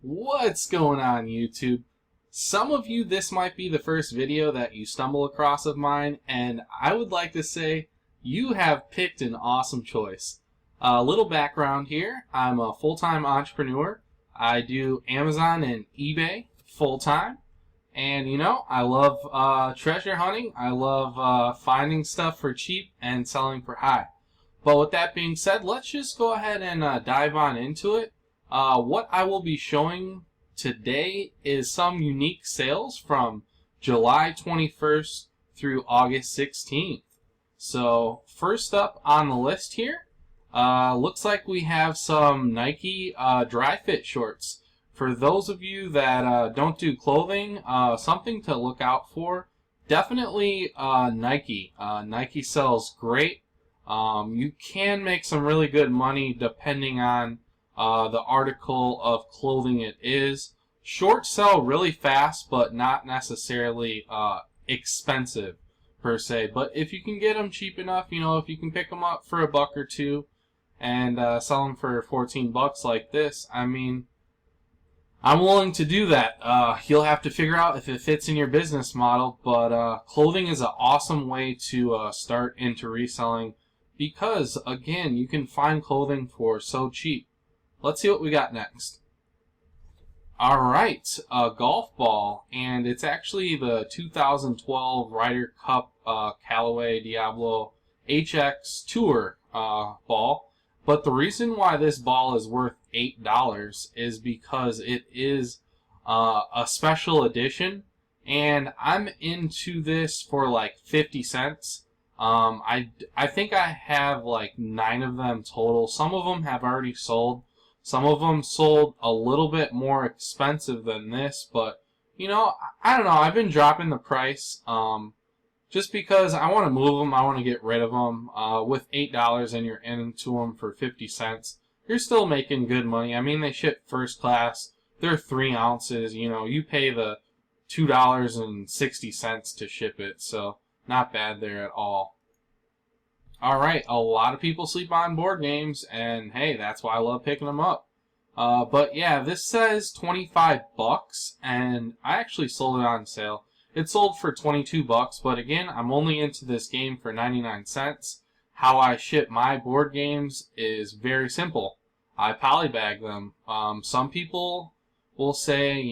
What's going on, YouTube? Some of you, this might be the first video that you stumble across of mine, and I would like to say you have picked an awesome choice. A little background here. I'm a full-time entrepreneur. I do Amazon and eBay full-time. And I love treasure hunting. I love finding stuff for cheap and selling for high. But with that being said, let's just go ahead and dive on into it. What I will be showing today is some unique sales from July 21st through August 16th. So first up on the list here, looks like we have some Nike dry fit shorts. For those of you that don't do clothing, something to look out for, definitely Nike. Nike sells great. You can make some really good money depending on the article of clothing it is. Shorts sell really fast, but not necessarily expensive per se. But if you can get them cheap enough, if you can pick them up for $1 or $2 and sell them for 14 bucks like this, I mean, I'm willing to do that. You'll have to figure out if it fits in your business model, but clothing is an awesome way to start into reselling because, again, you can find clothing for so cheap. Let's see what we got next. Alright, a golf ball, and it's actually the 2012 Ryder Cup Callaway Diablo HX Tour ball. But the reason why this ball is worth $8 is because it is a special edition, and I'm into this for like 50 cents. I think I have like 9 of them total. Some of them have already sold. Some of them sold a little bit more expensive than this, but I don't know. I've been dropping the price just because I want to move them. I want to get rid of them. With $8 and you're into them for 50 cents, you're still making good money. I mean, they ship first class. They're 3 ounces. You pay the $2.60 to ship it, so not bad there at all. Alright, a lot of people sleep on board games, and hey, that's why I love picking them up. But yeah, this says 25 bucks, and I actually sold it on sale. It sold for 22 bucks, but again, I'm only into this game for 99 cents. How I ship my board games is very simple. I polybag them. Some people will say,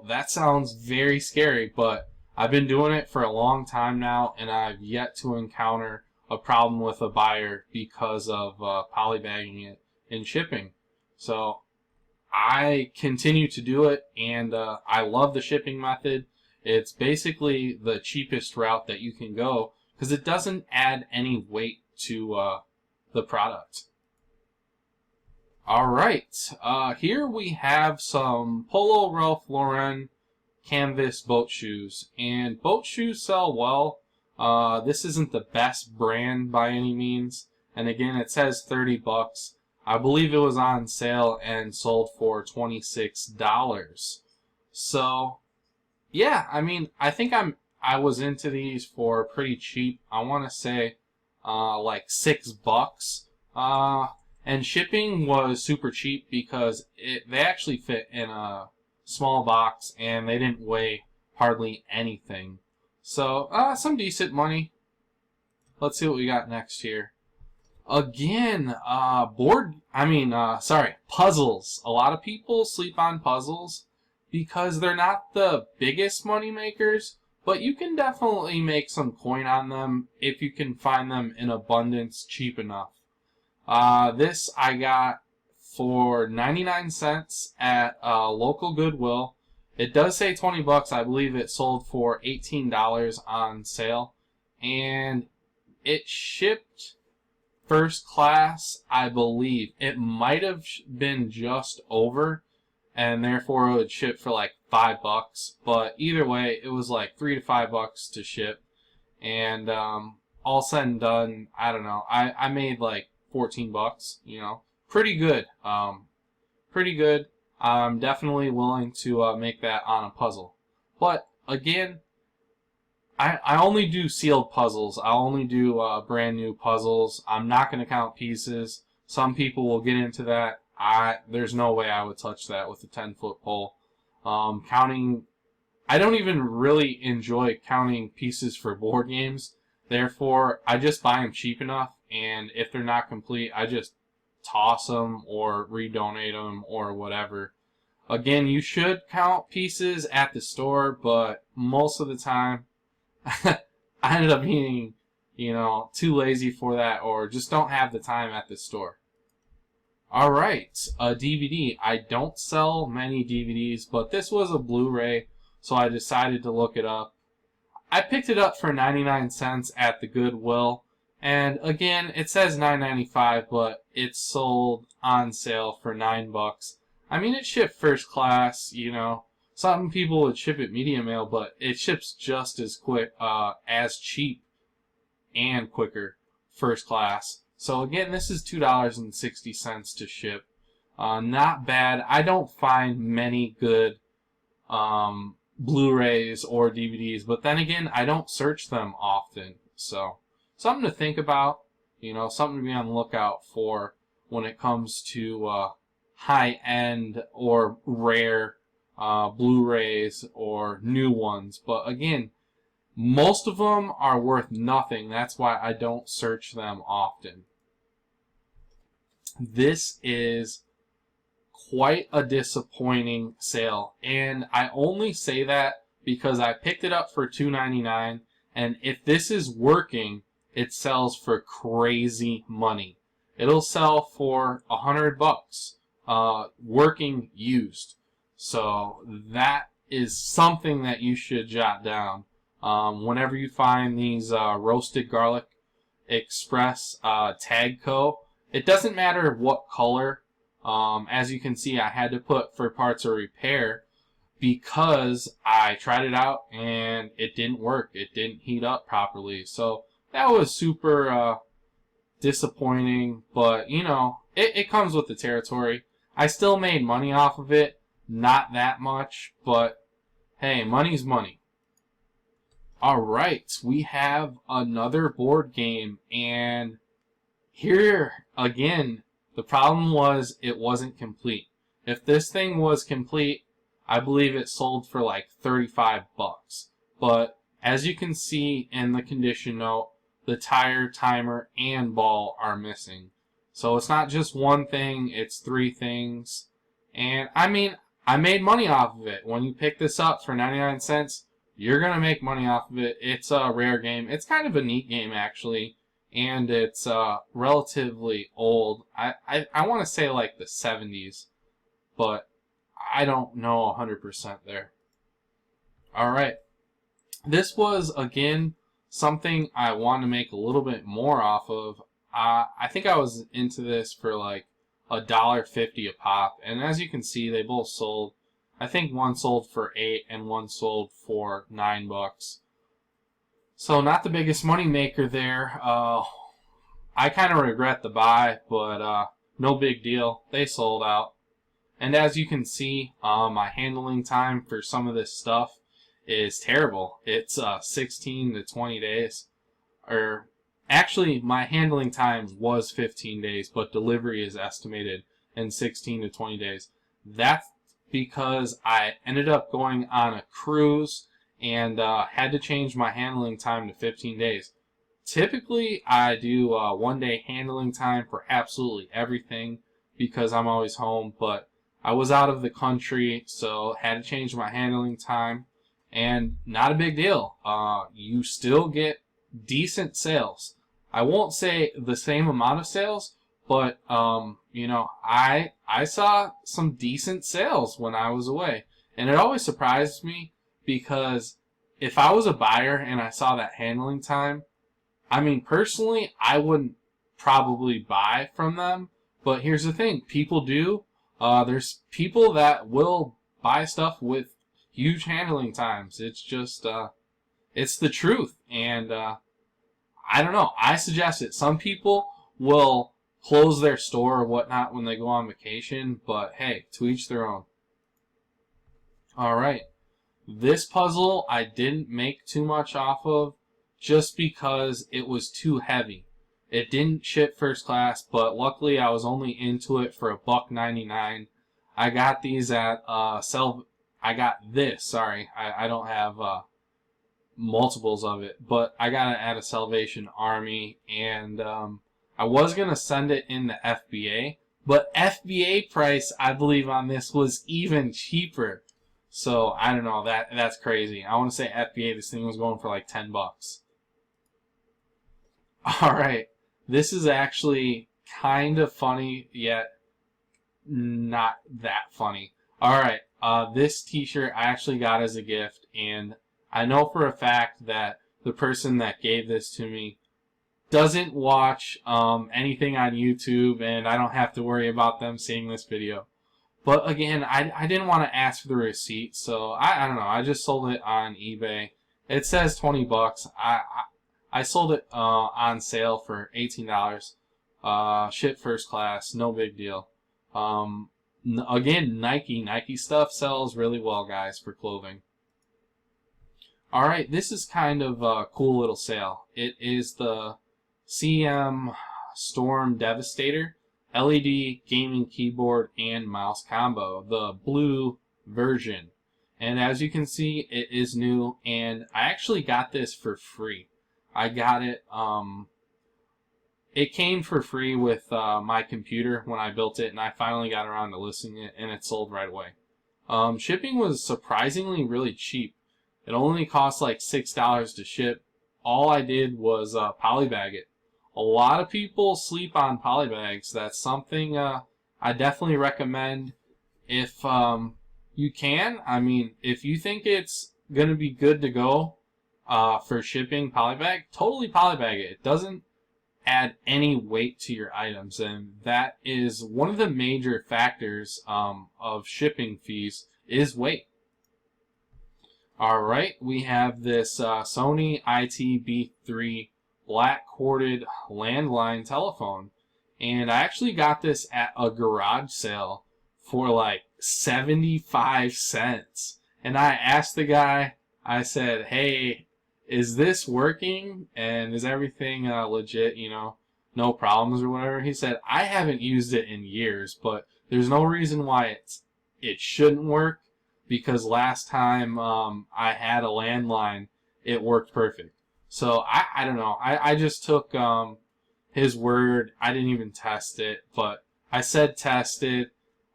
that sounds very scary, but I've been doing it for a long time now, and I've yet to encounter a problem with a buyer because of polybagging it and shipping. So I continue to do it, and I love the shipping method. It's basically the cheapest route that you can go because it doesn't add any weight to the product. Alright, here we have some Polo Ralph Lauren canvas boat shoes, and boat shoes sell well. This isn't the best brand by any means, and again, it says 30 bucks. I believe it was on sale and sold for $26. So yeah, I mean, I think I was into these for pretty cheap. I want to say like $6. And shipping was super cheap because they actually fit in a small box and they didn't weigh hardly anything. So some decent money. Let's see what we got next here. Again, puzzles. A lot of people sleep on puzzles because they're not the biggest money makers, but you can definitely make some coin on them if you can find them in abundance cheap enough. This I got for 99 cents at a local Goodwill. It does say 20 bucks. I believe it sold for $18 on sale, and it shipped first class, I believe. It might have been just over, and therefore it would ship for like $5. But either way, it was like $3 to $5 to ship. And all said and done, I don't know. I made like 14 bucks. Pretty good. Pretty good. I'm definitely willing to make that on a puzzle. But again, I only do sealed puzzles. I only do brand new puzzles. I'm not going to count pieces. Some people will get into that. there's no way I would touch that with a 10-foot pole. Counting, I don't even really enjoy counting pieces for board games. Therefore, I just buy them cheap enough, and if they're not complete, I just toss them or redonate them or whatever. Again, you should count pieces at the store, but most of the time, I ended up being, too lazy for that, or just don't have the time at the store. Alright, a DVD. I don't sell many DVDs, but this was a Blu-ray, so I decided to look it up. I picked it up for 99 cents at the Goodwill, and again, it says $9.95, but it's sold on sale for $9. I mean, it shipped first class, Some people would ship it medium mail, but it ships just as quick, as cheap and quicker first class. So again, this is $2.60 to ship. Not bad. I don't find many good Blu-rays or DVDs, but then again, I don't search them often. So something to think about, something to be on the lookout for when it comes to high-end or rare Blu-rays or new ones. But again, most of them are worth nothing. That's why I don't search them often. This is quite a disappointing sale, and I only say that because I picked it up for $2.99, and if this is working, it sells for crazy money. It'll sell for $100, working used. So that is something that you should jot down. Whenever you find these roasted garlic express tag co, it doesn't matter what color. As you can see, I had to put for parts of repair because I tried it out and it didn't work. It didn't heat up properly. So that was super disappointing, but it comes with the territory. I still made money off of it. Not that much, but hey, money's money. Alright, we have another board game, and here again, the problem was it wasn't complete. If this thing was complete, I believe it sold for like $35. But as you can see in the condition note, the tire, timer, and ball are missing. So it's not just one thing, it's three things. And I mean, I made money off of it. When you pick this up for 99 cents, you're going to make money off of it. It's a rare game. It's kind of a neat game, actually. And it's relatively old. I want to say like the 70s. But I don't know 100% there. Alright. This was, again, something I want to make a little bit more off of. I think I was into this for like $1.50 a pop. And as you can see, they both sold. I think one sold for $8 and one sold for $9. So not the biggest money maker there. I kind of regret the buy, but no big deal. They sold out. And as you can see, my handling time for some of this stuff is terrible. It's 16 to 20 days. Or actually, my handling time was 15 days, but delivery is estimated in 16 to 20 days. That's because I ended up going on a cruise and had to change my handling time to 15 days. Typically, I do 1 day handling time for absolutely everything because I'm always home, but I was out of the country, so had to change my handling time, and not a big deal. You still get decent sales. I won't say the same amount of sales, but I saw some decent sales when I was away, and it always surprised me because if I was a buyer and I saw that handling time, I mean, personally, I wouldn't probably buy from them, but here's the thing, people do. There's people that will buy stuff with huge handling times. It's just, it's the truth, and I don't know, I suggest it. Some people will close their store or whatnot when they go on vacation, but hey, to each their own. Alright, this puzzle I didn't make too much off of just because it was too heavy. It didn't ship first class, but luckily I was only into it for $1.99. I got these at I got this. Sorry, I don't have multiples of it, but I got it at a Salvation Army, and I was gonna send it in the FBA, but FBA price I believe on this was even cheaper. So I don't know, that's crazy. I want to say FBA, this thing was going for like $10. All right, this is actually kind of funny, yet not that funny. All right, this T-shirt I actually got as a gift, and I know for a fact that the person that gave this to me doesn't watch anything on YouTube, and I don't have to worry about them seeing this video. But again, I didn't want to ask for the receipt, so I don't know. I just sold it on eBay. It says $20. I sold it on sale for $18. Shipped first class, no big deal. Again, Nike stuff sells really well, guys, for clothing. Alright, this is kind of a cool little sale. It is the CM Storm Devastator LED gaming keyboard and mouse combo, the blue version. And as you can see, it is new, and I actually got this for free. I got it, it came for free with my computer when I built it, and I finally got around to listing it, and it sold right away. Shipping was surprisingly really cheap. It only cost like $6 to ship. All I did was polybag it. A lot of people sleep on polybags. That's something I definitely recommend if you can. I mean, if you think it's going to be good to go for shipping polybag, totally polybag it. It doesn't add any weight to your items, and that is one of the major factors of shipping fees is weight. Alright, we have this Sony ITB3 black corded landline telephone, and I actually got this at a garage sale for like 75 cents. And I asked the guy, I said, hey, is this working and is everything legit, you know, no problems or whatever? He said, I haven't used it in years, but there's no reason why it shouldn't work, because last time I had a landline, it worked perfect. So I don't know. I just took his word. I didn't even test it, but I said test it.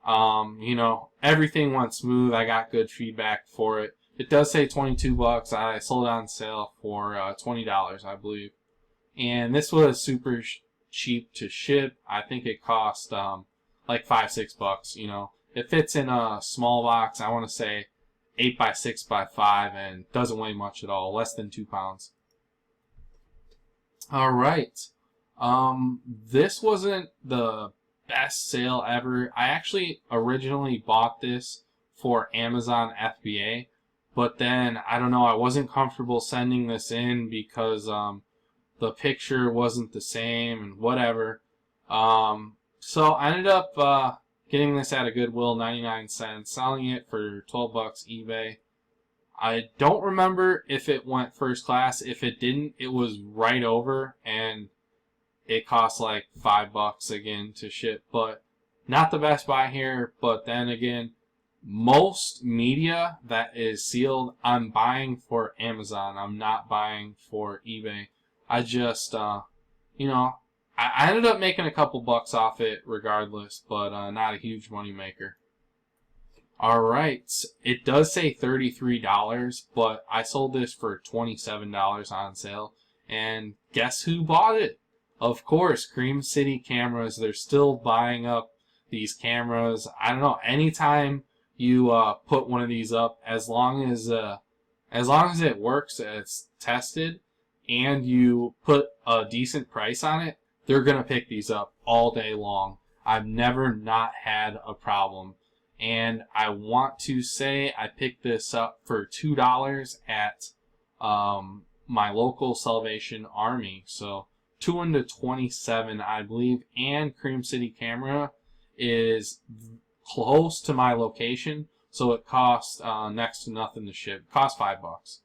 You know, everything went smooth. I got good feedback for it. It does say $22. I sold it on sale for $20, I believe. And this was super cheap to ship. I think it cost like $5-6. You know, it fits in a small box. I want to say 8 by 6 by 5, and doesn't weigh much at all, less than 2 pounds. All right. This wasn't the best sale ever. I actually originally bought this for Amazon FBA, but then I don't know, I wasn't comfortable sending this in because the picture wasn't the same and whatever. So I ended up getting this at a Goodwill, 99 cents, selling it for $12 eBay. I don't remember if it went first class. If it didn't, it was right over, and it cost like $5 again to ship. But not the best buy here. But then again, most media that is sealed, I'm buying for Amazon. I'm not buying for eBay. I just, you know, I ended up making a couple bucks off it regardless, but not a huge money maker. Alright, it does say $33, but I sold this for $27 on sale. And guess who bought it? Of course, Cream City Cameras. They're still buying up these cameras. I don't know, anytime you put one of these up, as long as it works, it's tested, and you put a decent price on it, they're going to pick these up all day long. I've never not had a problem. And I want to say I picked this up for $2 at my local Salvation Army. So 2 into 27, I believe. And Cream City Camera is close to my location, so it costs next to nothing to ship. It costs $5.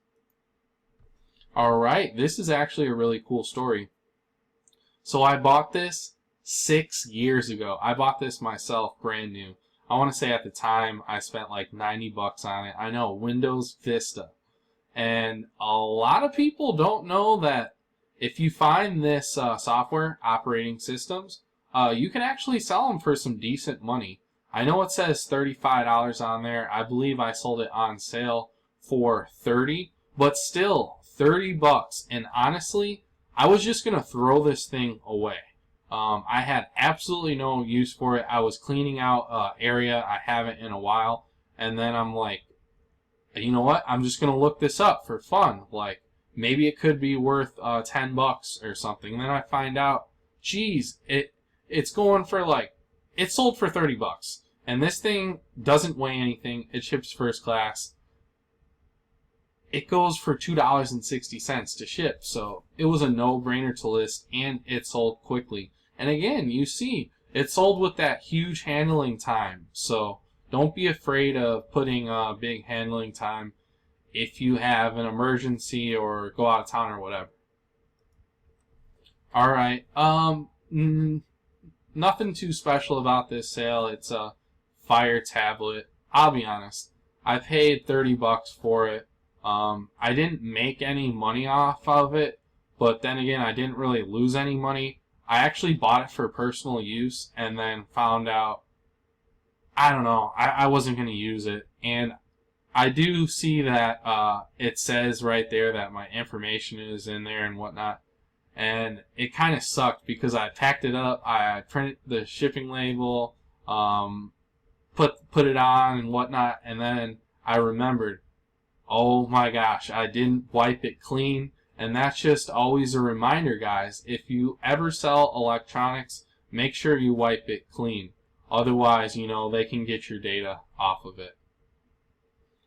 Alright, this is actually a really cool story. So I bought this 6 years ago. I bought this myself, brand new. I want to say at the time I spent like 90 bucks on it. I know, Windows Vista. And a lot of people don't know that if you find this software, operating systems, you can actually sell them for some decent money. I know it says $35 on there. I believe I sold it on sale for $30, but still 30 bucks. And honestly, I was just going to throw this thing away. I had absolutely no use for it. I was cleaning out area. I haven't in a while. And then I'm like, you know what? I'm just going to look this up for fun. Like, maybe it could be worth 10 bucks or something. And then I find out, geez, it's going for like, it sold for 30 bucks. And this thing doesn't weigh anything. It ships first class. It goes for $2.60 to ship. So it was a no-brainer to list, and it sold quickly. And again, you see, it sold with that huge handling time. So don't be afraid of putting big handling time if you have an emergency or go out of town or whatever. Alright, nothing too special about this sale. It's a Fire tablet. I'll be honest, I paid 30 bucks for it. I didn't make any money off of it, but then again, I didn't really lose any money. I actually bought it for personal use and then found out, I don't know, I wasn't going to use it. And I do see that it says right there that my information is in there and whatnot. And it kind of sucked because I packed it up, I printed the shipping label, put it on and whatnot, and then I remembered, oh my gosh, I didn't wipe it clean. And that's just always a reminder, guys. If you ever sell electronics, make sure you wipe it clean. Otherwise, you know, they can get your data off of it.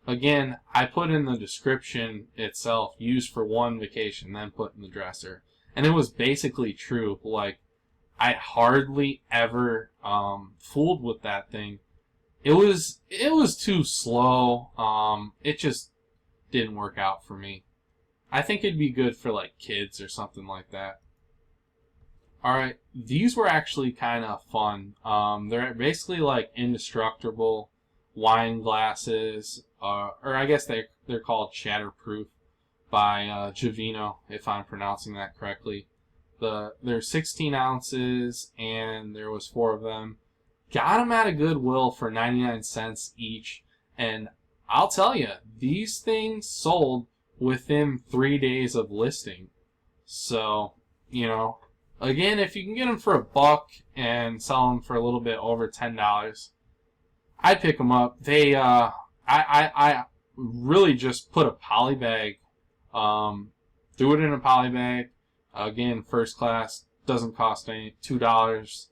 Again, I put in the description itself, used for one vacation, then put in the dresser. And it was basically true. Like, I hardly ever fooled with that thing. It was too slow. It just didn't work out for me. I think it'd be good for like kids or something like that. Alright, these were actually kind of fun. They're basically like indestructible wine glasses, or I guess they're called shatterproof by Givino, if I'm pronouncing that correctly. They're 16 ounces, and there was 4 of them. Got them at a Goodwill for 99 cents each, and I'll tell you, these things sold within 3 days of listing. So, you know, again, if you can get them for $1 and sell them for a little bit over $10, I'd pick them up. They, I really just put a poly bag, threw it in a poly bag. Again, first class, doesn't cost any, $2.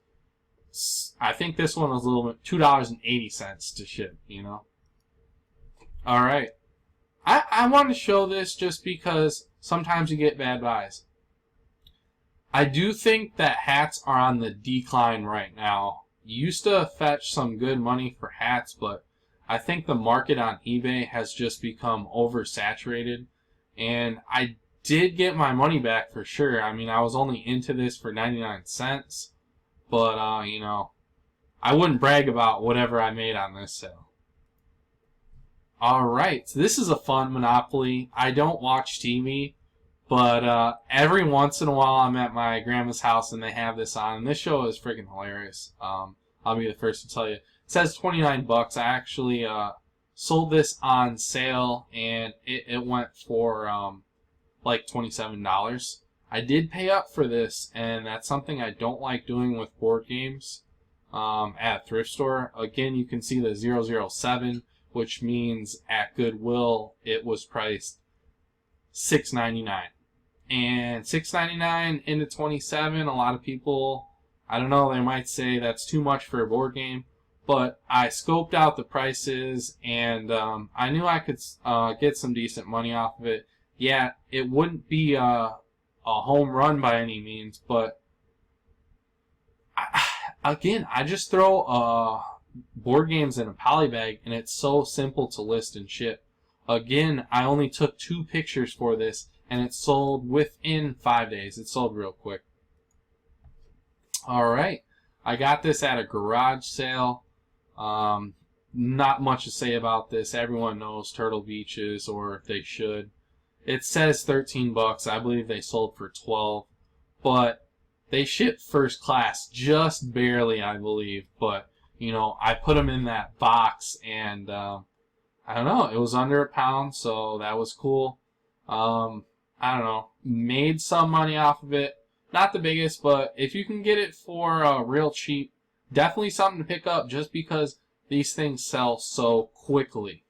I think this one was a little bit, $2.80 to ship, you know. Alright. I want to show this just because sometimes you get bad buys. I do think that hats are on the decline right now. You used to fetch some good money for hats, but I think the market on eBay has just become oversaturated. And I did get my money back for sure. I mean, I was only into this for 99 cents. But, you know, I wouldn't brag about whatever I made on this sale. Alright, so this is a fun Monopoly. I don't watch TV, but every once in a while I'm at my grandma's house and they have this on. And this show is freaking hilarious. I'll be the first to tell you. It says 29 bucks. I actually sold this on sale and it went for like $27. I did pay up for this, and that's something I don't like doing with board games at a thrift store. Again, you can see the 007, which means at Goodwill it was priced $6.99. And $6.99 into 27, a lot of people, I don't know, they might say that's too much for a board game. But I scoped out the prices, and I knew I could get some decent money off of it. Yeah, it wouldn't be a home run by any means, but again, I just throw board games in a poly bag, and it's so simple to list and ship. Again, I only took 2 pictures for this, and it sold within 5 days. It sold real quick. Alright, I got this at a garage sale. Not much to say about this. Everyone knows Turtle Beaches, or they should. It says 13 bucks. I believe they sold for 12. But they shipped first class just barely, I believe. But, you know, I put them in that box, and I don't know, it was under a pound, so that was cool. I don't know, made some money off of it. Not the biggest, but if you can get it for real cheap, definitely something to pick up just because these things sell so quickly.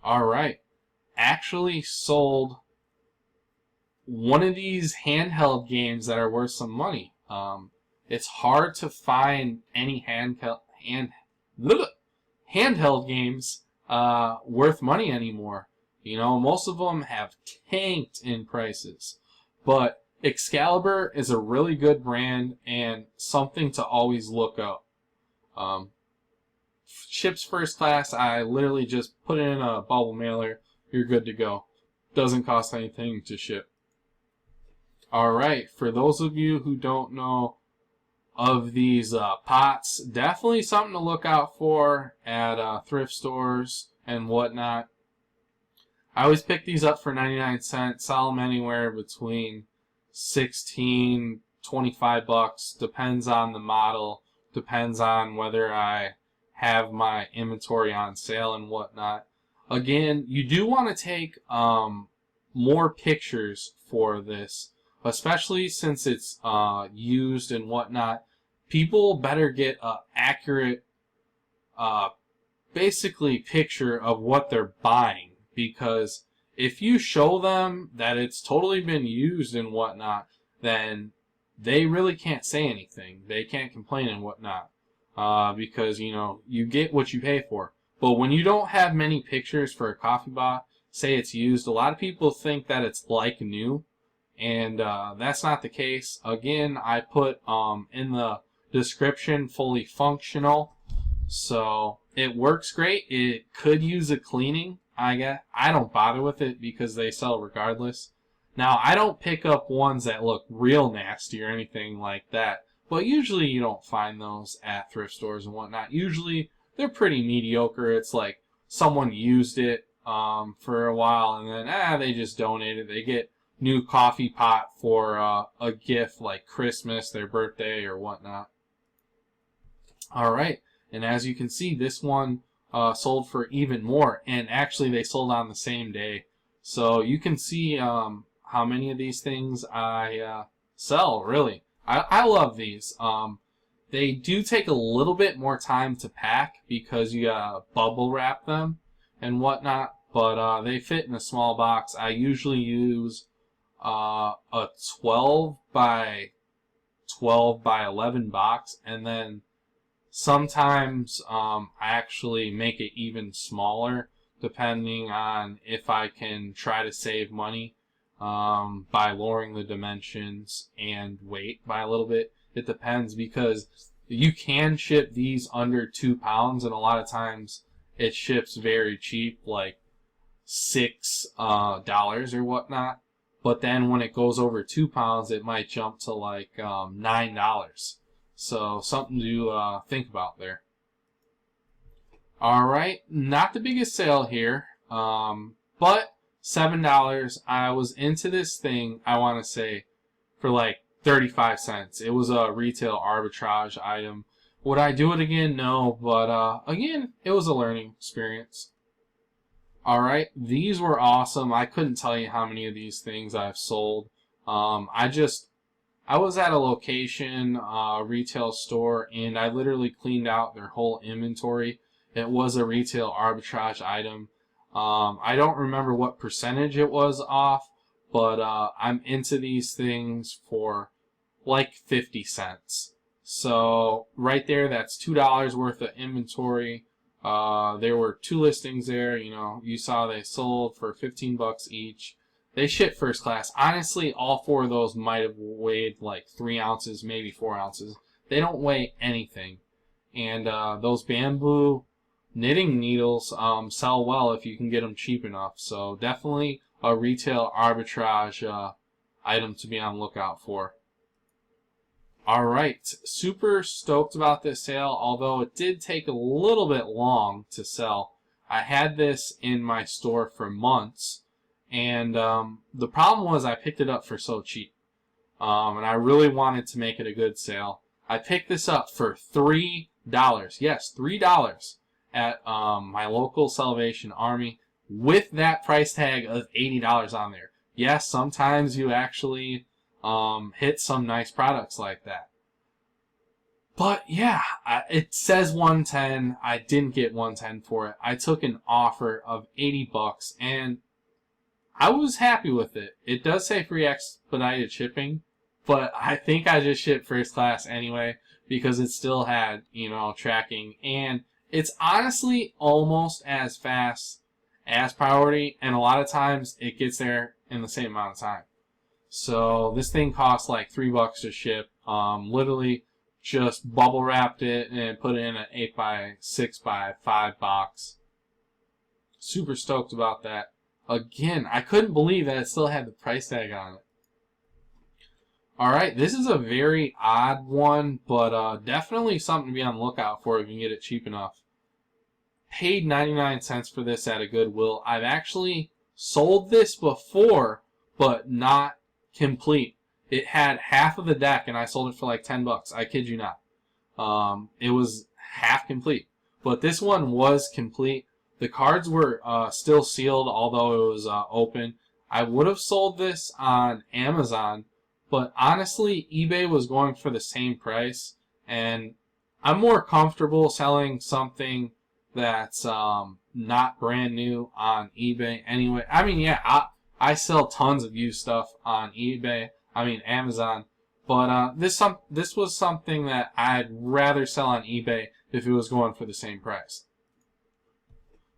Alright, actually sold one of these handheld games that are worth some money. It's hard to find any handheld games worth money anymore. You know, most of them have tanked in prices. But Excalibur is a really good brand and something to always look up. Ships first class. I literally just put it in a bubble mailer. You're good to go. Doesn't cost anything to ship. Alright, for those of you who don't know of these pots, definitely something to look out for at thrift stores and whatnot. I always pick these up for 99 cents, sell them anywhere between 16, 25 bucks, depends on the model, depends on whether I have my inventory on sale and whatnot. Again, you do want to take more pictures for this, especially since it's used and whatnot. People better get an accurate, basically picture of what they're buying, because if you show them that it's totally been used and whatnot, then they really can't say anything. They can't complain and whatnot, because, you know, you get what you pay for. But when you don't have many pictures for a coffee pot, say it's used, a lot of people think that it's like new, and that's not the case. Again, I put in the description fully functional, so it works great. It could use a cleaning. I don't bother with it because they sell regardless. Now, I don't pick up ones that look real nasty or anything like that, but usually you don't find those at thrift stores and whatnot. Usually they're pretty mediocre. It's like someone used it for a while and then they just donate it. They get new coffee pot for a gift like Christmas, their birthday, or whatnot. Alright, and as you can see, this one sold for even more, and actually they sold on the same day. So you can see how many of these things I sell, really. I love these. They do take a little bit more time to pack because you gotta bubble wrap them and whatnot, but they fit in a small box. I usually use a 12 by 11 box, and then sometimes I actually make it even smaller depending on if I can try to save money by lowering the dimensions and weight by a little bit. It depends, because you can ship these under 2 pounds, and a lot of times it ships very cheap, like $6 or whatnot. But then when it goes over 2 pounds, it might jump to like $9. So something to think about there. Alright, not the biggest sale here, but $7. I was into this thing, I want to say, for like 35 cents. It was a retail arbitrage item. Would I do it again? No, but again, it was a learning experience. Alright, these were awesome. I couldn't tell you how many of these things I've sold. I was at a location, retail store, and I literally cleaned out their whole inventory. It was a retail arbitrage item. I don't remember what percentage it was off, but I'm into these things for like 50 cents. So right there, that's $2 worth of inventory. There were 2 listings there. You know, you saw they sold for 15 bucks each. They ship first class. Honestly, all 4 of those might have weighed like 3 ounces, maybe 4 ounces. They don't weigh anything. And those bamboo knitting needles sell well if you can get them cheap enough. So definitely a retail arbitrage item to be on the lookout for. Alright, super stoked about this sale, although it did take a little bit long to sell. I had this in my store for months, and the problem was I picked it up for so cheap. And I really wanted to make it a good sale. I picked this up for $3. Yes, $3 at my local Salvation Army with that price tag of $80 on there. Yes, sometimes you actually hit some nice products like that. But yeah, it says 110. I didn't get 110 for it. I took an offer of 80 bucks and I was happy with it. It does say free expedited shipping, but I think I just shipped first class anyway because it still had, tracking, and it's honestly almost as fast as priority, and a lot of times it gets there in the same amount of time. So this thing costs like $3 to ship. Literally just bubble wrapped it and put it in an 8x6x5 box. Super stoked about that. Again, I couldn't believe that it still had the price tag on it. Alright, this is a very odd one, but definitely something to be on the lookout for if you can get it cheap enough. Paid 99 cents for this at a Goodwill. I've actually sold this before, but not complete. It had half of the deck and I sold it for like 10 bucks. I kid you not. It was half complete. But this one was complete. The cards were still sealed, although it was open. I would have sold this on Amazon, but honestly, eBay was going for the same price, and I'm more comfortable selling something that's not brand new on eBay anyway. I mean, yeah, I sell tons of used stuff on Amazon, but this was something that I'd rather sell on eBay if it was going for the same price.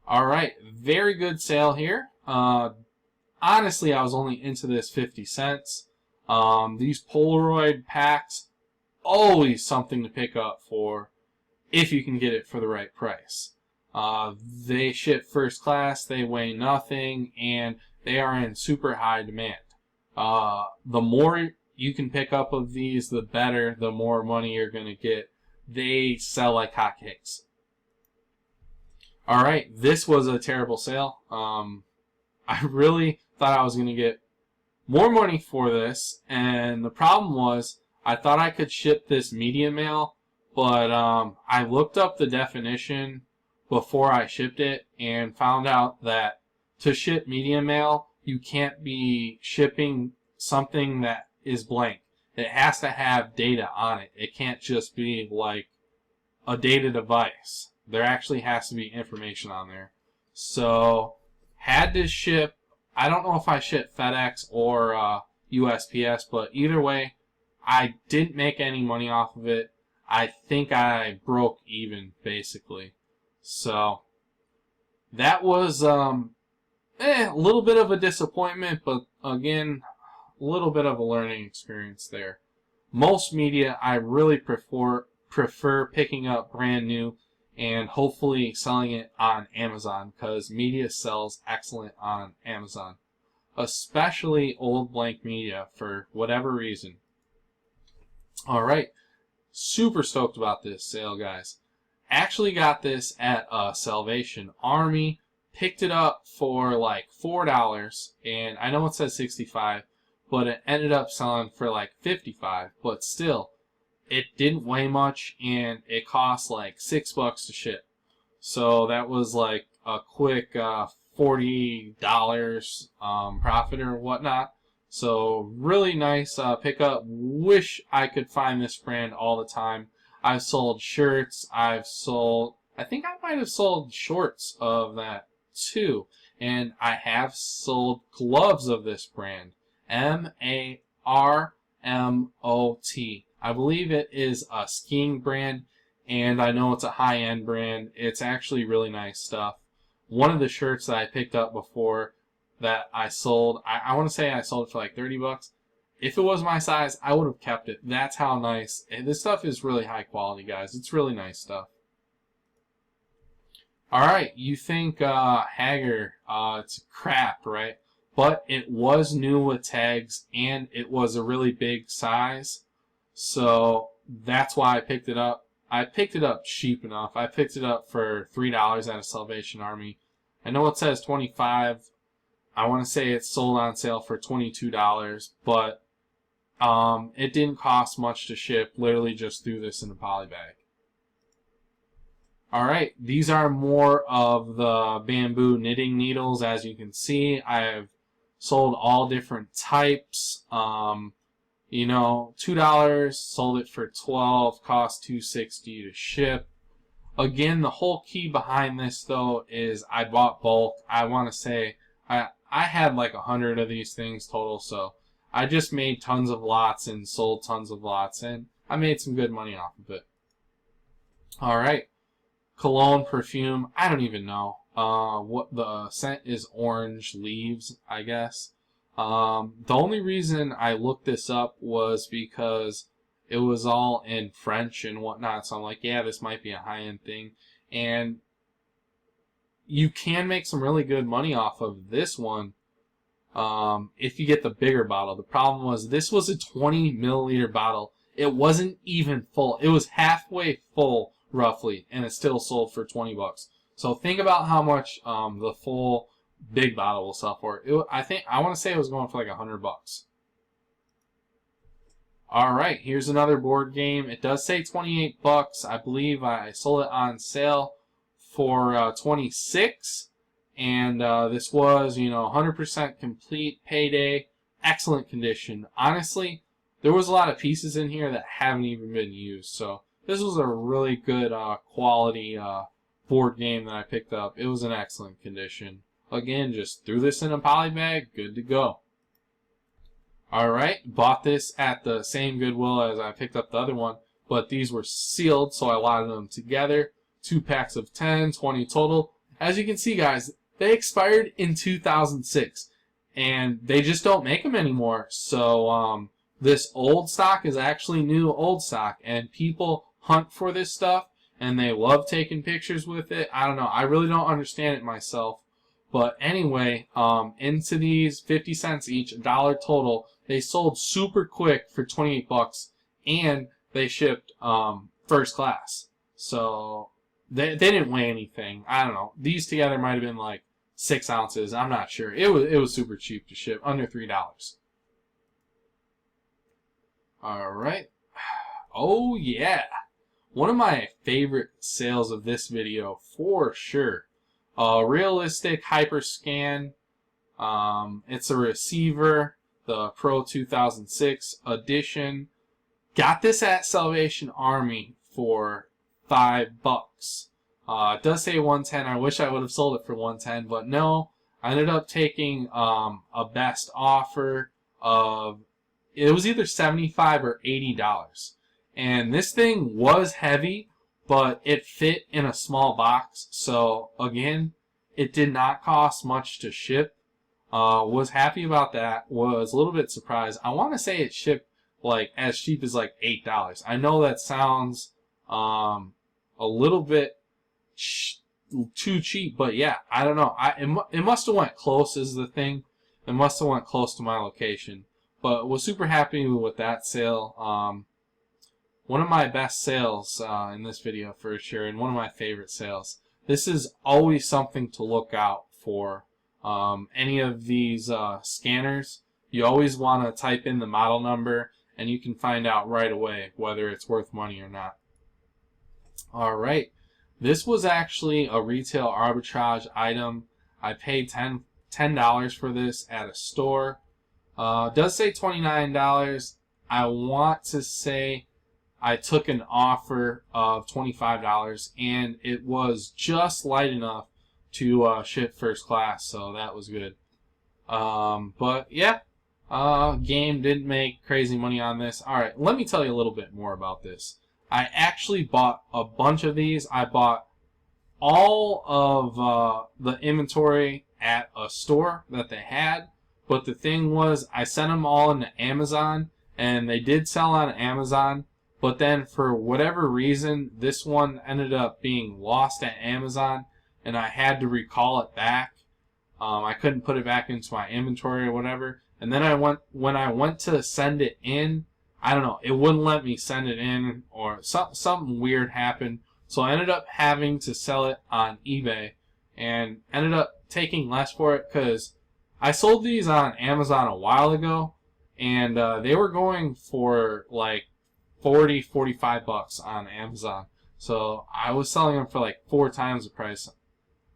Alright, very good sale here. Honestly, I was only into this 50 cents. These Polaroid packs, always something to pick up for if you can get it for the right price. They ship first class, they weigh nothing, and they are in super high demand. The more you can pick up of these, the better, the more money you're going to get. They sell like hotcakes. Alright, this was a terrible sale. I really thought I was going to get more money for this, and the problem was I thought I could ship this medium mail, but I looked up the definition before I shipped it and found out that to ship medium mail, you can't be shipping something that is blank. It has to have data on it. It can't just be like a data device. There actually has to be information on there. So, had to ship, I don't know if I shipped FedEx or USPS, but either way, I didn't make any money off of it. I think I broke even, basically. So, that was a little bit of a disappointment, but again, a little bit of a learning experience there. Most media, I really prefer picking up brand new and hopefully selling it on Amazon, because media sells excellent on Amazon, especially old blank media for whatever reason. Alright, super stoked about this sale, guys. Actually got this at Salvation Army, picked it up for like $4, and I know it says 65, but it ended up selling for like 55, but still, it didn't weigh much, and it cost like $6 to ship. So that was like a quick $40 profit or whatnot. So really nice pickup. Wish I could find this brand all the time. I've sold shirts. I think I might have sold shorts of that too. And I have sold gloves of this brand. MARMOT. I believe it is a skiing brand, and I know it's a high-end brand. It's actually really nice stuff. One of the shirts that I picked up before that I sold, I want to say I sold it for like 30 bucks. If it was my size, I would have kept it. That's how nice. And this stuff is really high quality, guys. It's really nice stuff. Alright, you think Hager, it's crap, right? But it was new with tags, and it was a really big size. So that's why I picked it up. I picked it up cheap enough. I picked it up for $3 at a Salvation Army. I know it says 25. I want to say it's sold on sale for $22, but it didn't cost much to ship. Literally just threw this in a poly bag. Alright, these are more of the bamboo knitting needles. As you can see, I've sold all different types. You know, $2, sold it for $12, cost $2.60 to ship. Again, the whole key behind this though is I bought bulk. I want to say I had like 100 of these things total, so I just made tons of lots and sold tons of lots, and I made some good money off of it. Alright, cologne, perfume, I don't even know. What the scent is, orange leaves, I guess. The only reason I looked this up was because it was all in French and whatnot, so I'm like, yeah, this might be a high-end thing. And you can make some really good money off of this one if you get the bigger bottle. The problem was this was a 20 milliliter bottle. It wasn't even full. It was halfway full, roughly, and it still sold for 20 bucks. So think about how much the full big bottle will sell for. I want to say it was going for like 100 bucks. Alright, here's another board game. It does say 28 bucks. I believe I sold it on sale for 26, and this was, you know, 100% complete, payday, excellent condition. Honestly, there was a lot of pieces in here that haven't even been used, so this was a really good quality board game that I picked up. It was in excellent condition. Again, just threw this in a poly bag, good to go. Alright, bought this at the same Goodwill as I picked up the other one, but these were sealed, so I allotted them together. 2 packs of 10, 20 total. As you can see, guys, they expired in 2006, and they just don't make them anymore. So this old stock is actually new old stock, and people hunt for this stuff, and they love taking pictures with it. I don't know. I really don't understand it myself. But anyway, into these 50 cents each, $1 total. They sold super quick for 28 bucks, and they shipped first class. So they didn't weigh anything. I don't know. These together might have been like 6 ounces. I'm not sure. It was super cheap to ship, under $3. All right. Oh yeah, one of my favorite sales of this video for sure. Realistic Hyperscan. It's a receiver, the Pro 2006 edition. Got this at Salvation Army for $5. It does say 110. I wish I would have sold it for 110, but no. I ended up taking a best offer of, it was either $75 or $80. And this thing was heavy, but it fit in a small box. So again, it did not cost much to ship. Was happy about that. Was a little bit surprised. I want to say it shipped like as cheap as like $8. I know that sounds a little bit too cheap, but yeah, I don't know. It must have went close is the thing. It must have went close to my location. But was super happy with that sale. One of my best sales in this video for sure, and one of my favorite sales. This is always something to look out for. Any of these scanners, you always want to type in the model number, and you can find out right away whether it's worth money or not. Alright, this was actually a retail arbitrage item. I paid $10 for this at a store. It does say $29. I want to say I took an offer of $25, and it was just light enough to ship first class, so that was good. But yeah, game didn't make crazy money on this. Alright, let me tell you a little bit more about this. I actually bought a bunch of these. I bought all of the inventory at a store that they had, but the thing was I sent them all into Amazon, and they did sell on Amazon. But then for whatever reason, this one ended up being lost at Amazon, and I had to recall it back. I couldn't put it back into my inventory or whatever. And then when I went to send it in, I don't know, it wouldn't let me send it in, or something weird happened. So I ended up having to sell it on eBay, and ended up taking less for it because I sold these on Amazon a while ago, and they were going for like 45 bucks on Amazon. So I was selling them for like 4 times the price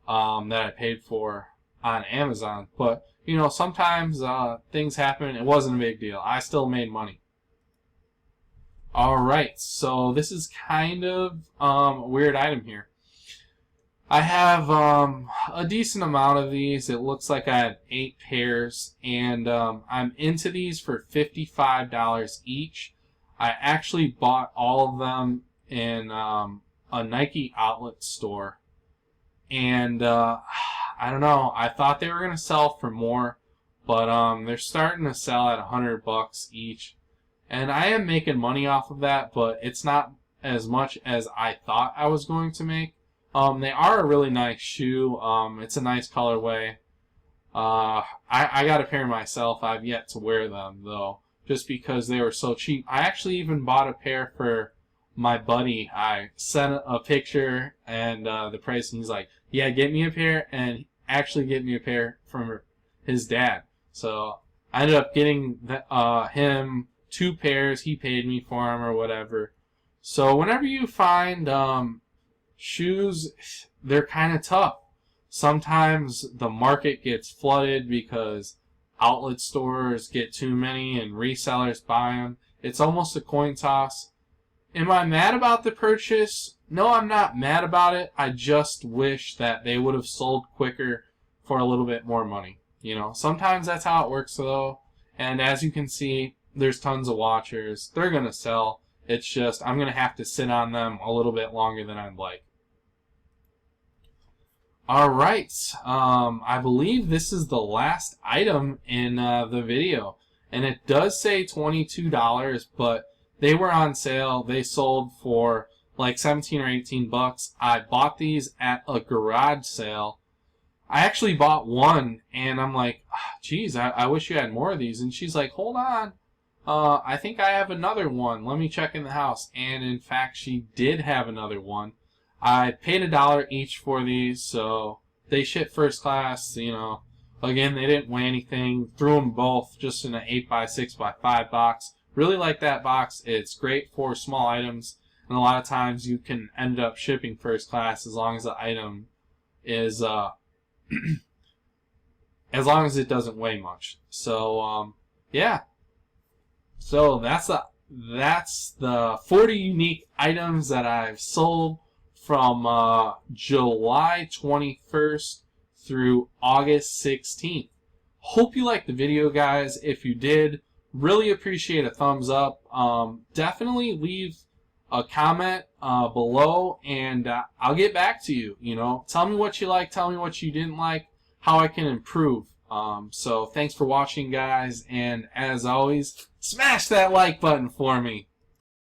that I paid for on Amazon. But, you know, sometimes things happen. It wasn't a big deal. I still made money. Alright, so this is kind of a weird item here. I have a decent amount of these. It looks like I have 8 pairs, and I'm into these for $55 each. I actually bought all of them in a Nike outlet store, and I don't know, I thought they were going to sell for more, but they're starting to sell at $100 each. And I am making money off of that, but it's not as much as I thought I was going to make. They are a really nice shoe. It's a nice colorway. I got a pair myself. I've yet to wear them, though, just because they were so cheap. I actually even bought a pair for my buddy. I sent a picture and the price, and he's like, yeah, get me a pair, and actually get me a pair from his dad. So I ended up getting him 2 pairs. He paid me for them or whatever. So whenever you find shoes, they're kind of tough. Sometimes the market gets flooded because outlet stores get too many and resellers buy them. It's almost a coin toss. Am I mad about the purchase? No, I'm not mad about it. I just wish that they would have sold quicker for a little bit more money. You know, sometimes that's how it works, though. And as you can see, there's tons of watchers. They're going to sell. It's just I'm going to have to sit on them a little bit longer than I'd like. Alright, I believe this is the last item in the video. And it does say $22, but they were on sale. They sold for like 17 or 18 bucks. I bought these at a garage sale. I actually bought one, and I'm like, geez, I wish you had more of these. And she's like, hold on. I think I have another one. Let me check in the house. And in fact, she did have another one. I paid $1 each for these, so they ship first class, you know. Again, they didn't weigh anything. Threw them both just in an 8x6x5 box. Really like that box. It's great for small items, and a lot of times you can end up shipping first class as long as the item is, as long as it doesn't weigh much. So, yeah. So that's the 40 unique items that I've sold from July 21st through August 16th. Hope you liked the video, guys. If you did, really appreciate a thumbs up. Definitely leave a comment below, and I'll get back to you. You know, tell me what you like, tell me what you didn't like, how I can improve. So thanks for watching, guys, and as always, smash that like button for me.